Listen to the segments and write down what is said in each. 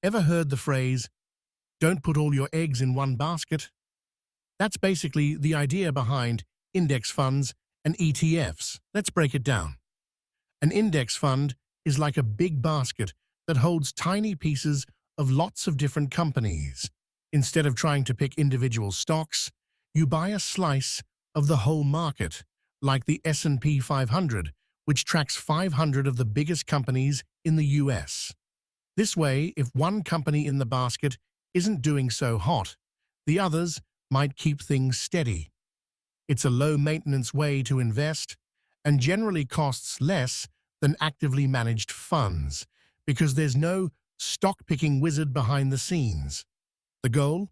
Ever heard the phrase, "Don't put all your eggs in one basket"? That's basically the idea behind index funds and ETFs. Let's break it down. An index fund is like a big basket that holds tiny pieces of lots of different companies. Instead of trying to pick individual stocks, you buy a slice of the whole market, like the S&P 500, which tracks 500 of the biggest companies in the US. This way, if one company in the basket isn't doing so hot, the others might keep things steady. It's a low-maintenance way to invest and generally costs less than actively managed funds because there's no stock-picking wizard behind the scenes. The goal?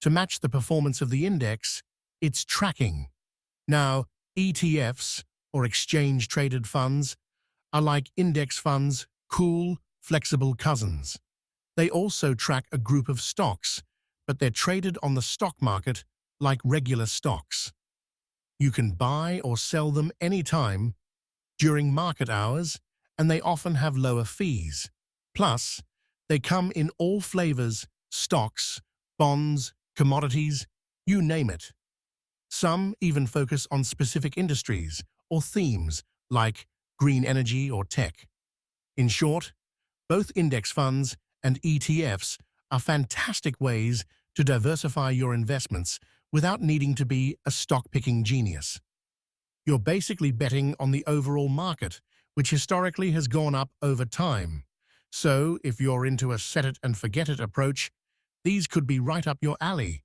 To match the performance of the index, it's tracking. Now, ETFs, or exchange-traded funds, are like index funds' cool, flexible cousins. They also track a group of stocks, but they're traded on the stock market like regular stocks. You can buy or sell them anytime during market hours, and they often have lower fees. Plus, they come in all flavors: stocks, bonds, commodities, you name it. Some even focus on specific industries or themes like green energy or tech. In short, both index funds and ETFs are fantastic ways to diversify your investments without needing to be a stock-picking genius. You're basically betting on the overall market, which historically has gone up over time. So, if you're into a set-it-and-forget-it approach, these could be right up your alley.